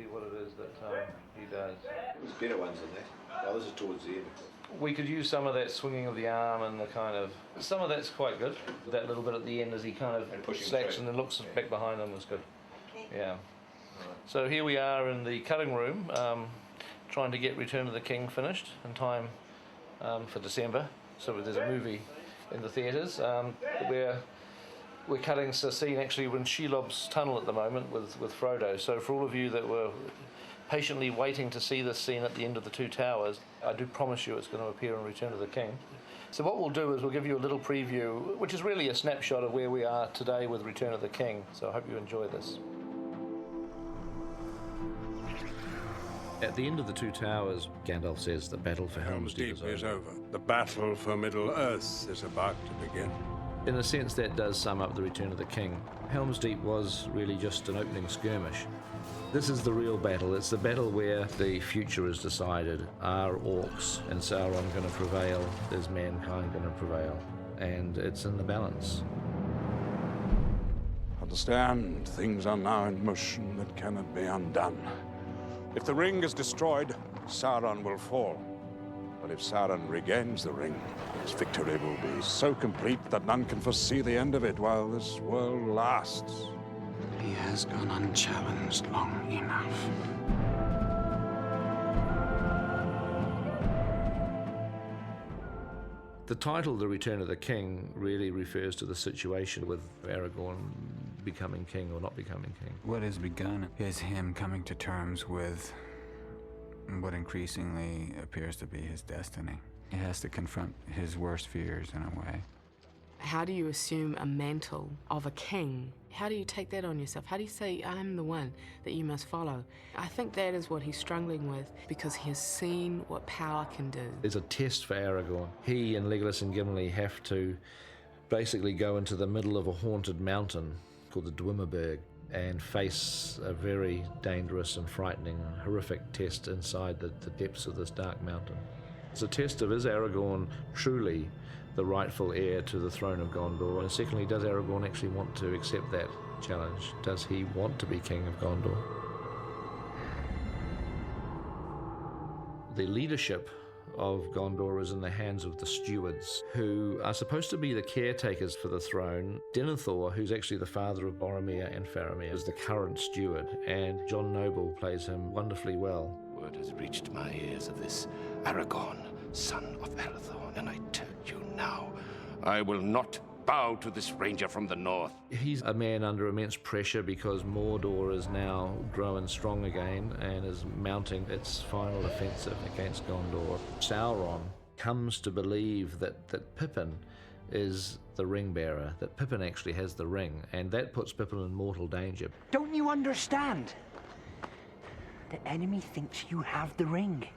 see what it is that he does. There's better ones than that. Oh, this is towards the end. We could use some of that swinging of the arm and the kind of... Some of that's quite good. That little bit at the end as he kind of slacks and then looks back behind him is good. Yeah. So here we are in the cutting room, trying to get Return of the King finished in time for December. So there's a movie in the theatres. We're cutting a scene actually in Shelob's tunnel at the moment with Frodo. So for all of you that were patiently waiting to see this scene at the end of the Two Towers, I do promise you it's going to appear in Return of the King. So what we'll do is we'll give you a little preview, which is really a snapshot of where we are today with Return of the King. So I hope you enjoy this. At the end of the Two Towers, Gandalf says the battle for Helm's Deep is over. The battle for Middle-earth is about to begin. In a sense, that does sum up the Return of the King. Helm's Deep was really just an opening skirmish. This is the real battle. It's the battle where the future is decided. Are orcs and Sauron going to prevail? Is mankind going to prevail? And it's in the balance. Understand, things are now in motion that cannot be undone. If the ring is destroyed, Sauron will fall. But if Sauron regains the ring, his victory will be so complete that none can foresee the end of it while this world lasts. He has gone unchallenged long enough. The title, The Return of the King, really refers to the situation with Aragorn becoming king or not becoming king. What has begun is him coming to terms with what increasingly appears to be his destiny. He has to confront his worst fears in a way. How do you assume a mantle of a king? How do you take that on yourself? How do you say, I'm the one that you must follow? I think that is what he's struggling with because he has seen what power can do. There's a test for Aragorn. He and Legolas and Gimli have to basically go into the middle of a haunted mountain called the Dwimmerberg and face a very dangerous and frightening, horrific test inside the depths of this dark mountain. It's a test of, is Aragorn truly the rightful heir to the throne of Gondor? And secondly, does Aragorn actually want to accept that challenge? Does he want to be king of Gondor? The leadership of Gondor is in the hands of the stewards, who are supposed to be the caretakers for the throne. Denethor, who's actually the father of Boromir and Faramir, is the current steward, and John Noble plays him wonderfully well. Word has reached my ears of this Aragorn, son of Arathorn, and I tell you now, I will not bow to this ranger from the north. He's a man under immense pressure because Mordor is now growing strong again and is mounting its final offensive against Gondor. Sauron comes to believe that Pippin is the ring bearer, that Pippin actually has the ring, and that puts Pippin in mortal danger. Don't you understand? The enemy thinks you have the ring.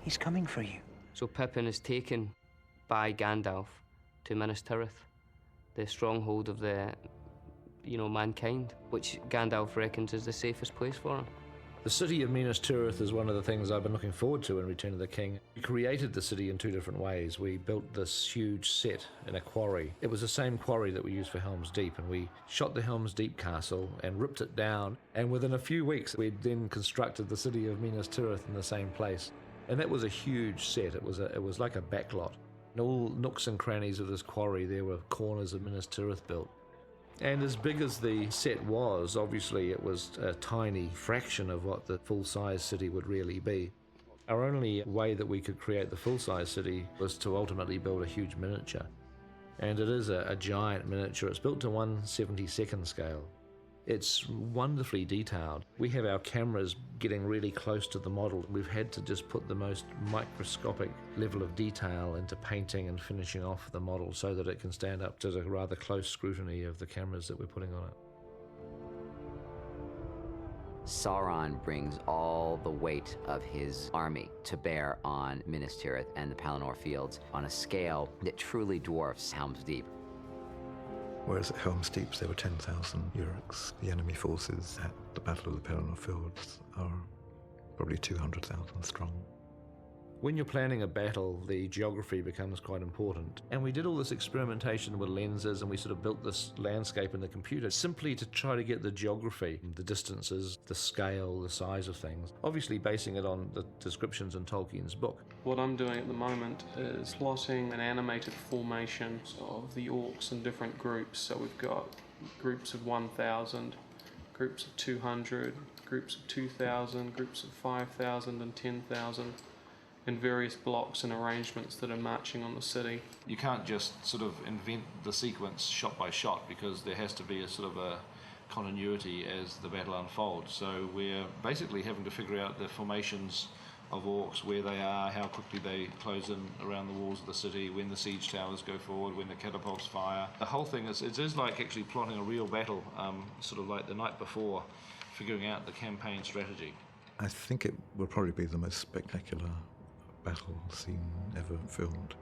He's coming for you. So Pippin is taken by Gandalf to Minas Tirith, the stronghold of the, mankind, which Gandalf reckons is the safest place for him. The city of Minas Tirith is one of the things I've been looking forward to in Return of the King. We created the city in two different ways. We built this huge set in a quarry. It was the same quarry that we used for Helm's Deep, and we shot the Helm's Deep castle and ripped it down, and within a few weeks we then constructed the city of Minas Tirith in the same place. And that was a huge set. It was like a backlot. In all nooks and crannies of this quarry, there were corners of Minas Tirith built. And as big as the set was, obviously it was a tiny fraction of what the full-size city would really be. Our only way that we could create the full-size city was to ultimately build a huge miniature. And it is a giant miniature. It's built to 1/72nd scale. It's wonderfully detailed. We have our cameras getting really close to the model. We've had to just put the most microscopic level of detail into painting and finishing off the model so that it can stand up to the rather close scrutiny of the cameras that we're putting on it. Sauron brings all the weight of his army to bear on Minas Tirith and the Pelennor Fields on a scale that truly dwarfs Helm's Deep. Whereas at Helm's Deep there were 10,000 Uruks, the enemy forces at the Battle of the Pelennor Fields are probably 200,000 strong. When you're planning a battle, the geography becomes quite important. And we did all this experimentation with lenses, and we sort of built this landscape in the computer simply to try to get the geography, the distances, the scale, the size of things, obviously basing it on the descriptions in Tolkien's book. What I'm doing at the moment is plotting an animated formation of the orcs in different groups. So we've got groups of 1,000, groups of 200, groups of 2,000, groups of 5,000 and 10,000, in various blocks and arrangements that are marching on the city. You can't just sort of invent the sequence shot by shot, because there has to be a sort of a continuity as the battle unfolds. So we're basically having to figure out the formations of orcs, where they are, how quickly they close in around the walls of the city, when the siege towers go forward, when the catapults fire. The whole thing is like actually plotting a real battle, sort of like the night before, figuring out the campaign strategy. I think it will probably be the most spectacular battle scene ever filmed.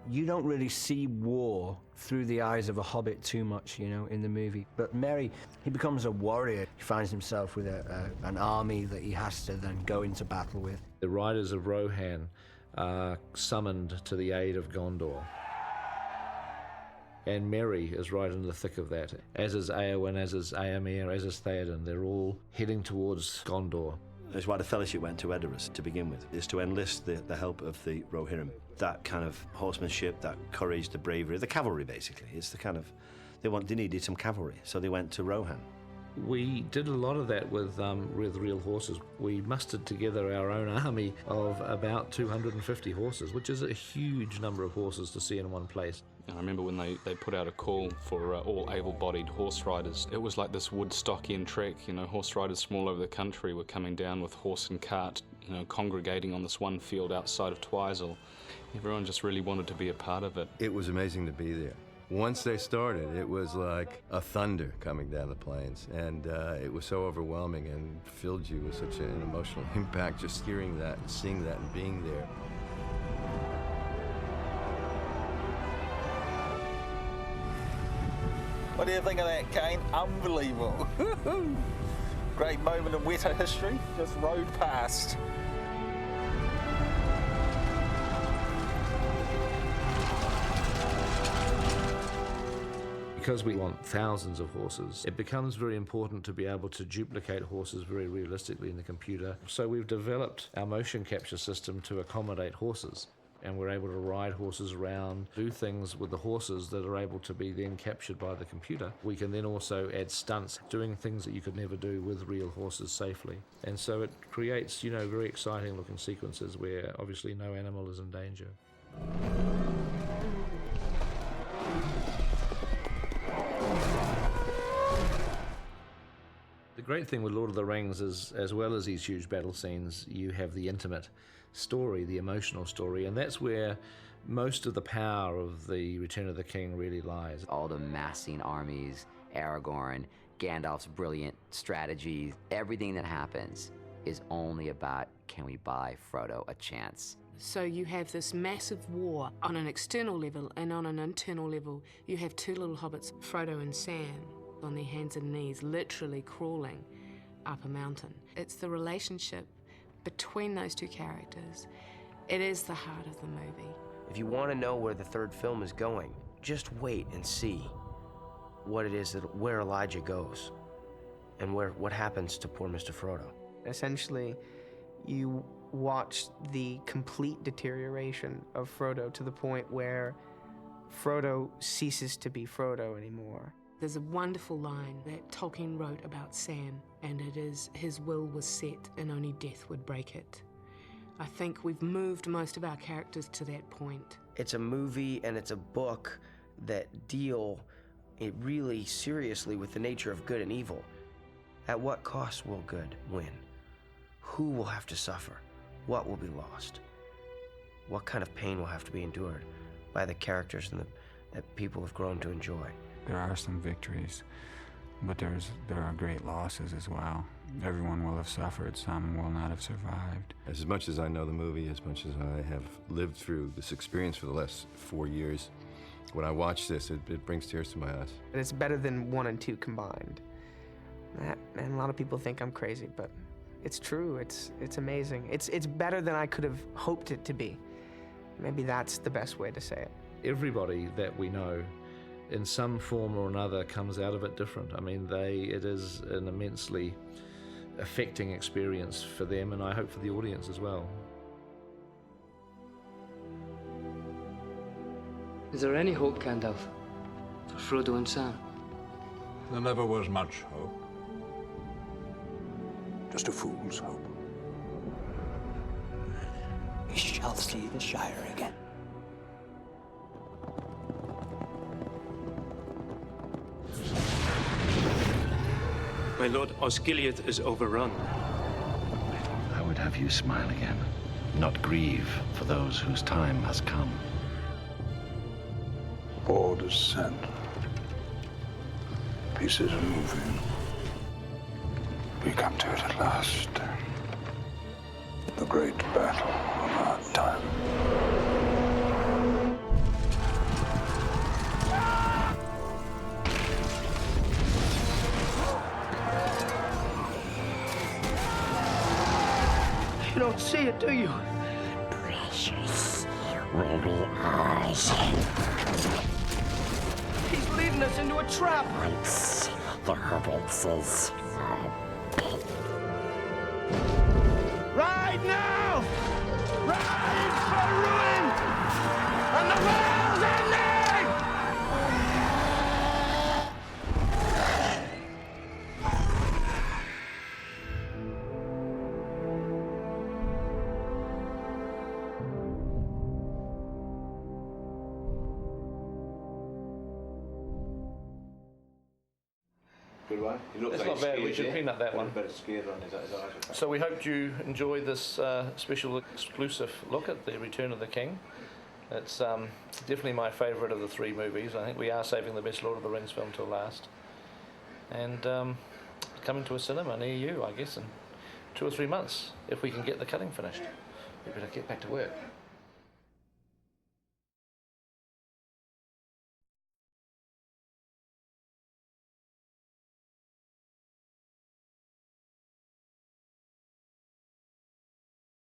You don't really see war through the eyes of a hobbit too much, you know, in the movie. But Merry, he becomes a warrior. He finds himself with an army that he has to then go into battle with. The riders of Rohan are summoned to the aid of Gondor. And Merry is right in the thick of that, as is Eowyn, as is Éomer, as is Theoden. They're all heading towards Gondor. That's why the Fellowship went to Edoras to begin with, is to enlist the help of the Rohirrim. That kind of horsemanship, that courage, the bravery, the cavalry basically. It's the kind of, they needed some cavalry, so they went to Rohan. We did a lot of that with real horses. We mustered together our own army of about 250 horses, which is a huge number of horses to see in one place. I remember when they put out a call for all able-bodied horse riders. It was like this Woodstockian trek, you know, horse riders from all over the country were coming down with horse and cart, you know, congregating on this one field outside of Twisel. Everyone just really wanted to be a part of it. It was amazing to be there. Once they started, it was like a thunder coming down the plains, and it was so overwhelming and filled you with such an emotional impact just hearing that and seeing that and being there. What do you think of that, Kane? Unbelievable. Great moment in Weta history, just rode past. Because we want thousands of horses, it becomes very important to be able to duplicate horses very realistically in the computer. So we've developed our motion capture system to accommodate horses. And we're able to ride horses around, do things with the horses that are able to be then captured by the computer. We can then also add stunts, doing things that you could never do with real horses safely. And so it creates, you know, very exciting looking sequences where obviously no animal is in danger. The great thing with Lord of the Rings is, as well as these huge battle scenes, you have the intimate story, the emotional story, and that's where most of the power of the Return of the King really lies. All the massing armies, Aragorn, Gandalf's brilliant strategy, everything that happens is only about, can we buy Frodo a chance? So you have this massive war on an external level, and on an internal level, you have two little hobbits, Frodo and Sam, on their hands and knees, literally crawling up a mountain. It's the relationship between those two characters. It is the heart of the movie. If you want to know where the third film is going, just wait and see what it is where Elijah goes and what happens to poor Mr. Frodo. Essentially, you watch the complete deterioration of Frodo to the point where Frodo ceases to be Frodo anymore. There's a wonderful line that Tolkien wrote about Sam, and it is, his will was set and only death would break it. I think we've moved most of our characters to that point. It's a movie and it's a book that deal really seriously with the nature of good and evil. At what cost will good win? Who will have to suffer? What will be lost? What kind of pain will have to be endured by the characters that people have grown to enjoy? There are some victories, but there are great losses as well. Everyone will have suffered, some will not have survived. As much as I know the movie, as much as I have lived through this experience for the last 4 years, When I watch this, it brings tears to my eyes. It's better than 1 and 2 combined. And a lot of people think I'm crazy, but it's true. It's amazing. It's better than I could have hoped it to be. Maybe that's the best way to say it. Everybody that we know, in some form or another, comes out of it different. I mean, it is an immensely affecting experience for them, and I hope for the audience as well. Is there any hope, Gandalf, for Frodo and Sam? There never was much hope. Just a fool's hope. We shall see the Shire again. My lord, Osgiliath is overrun. I would have you smile again, not grieve for those whose time has come. Orders sent. Pieces are moving. We come to it at last. The great battle of our time. You don't see it, do you? Precious, weary eyes. He's leading us into a trap. Once the hobbitses Ride now! Ride for ruin! And the world's ending! Good one. You look That's like not bad. scared We should there. peanut that one. Better scared on his eyes. So we hope you enjoy this special exclusive look at The Return of the King. It's definitely my favourite of the 3 movies. I think we are saving the best Lord of the Rings film till last. And coming to a cinema near you, I guess, in 2 or 3 months, if we can get the cutting finished. We better get back to work.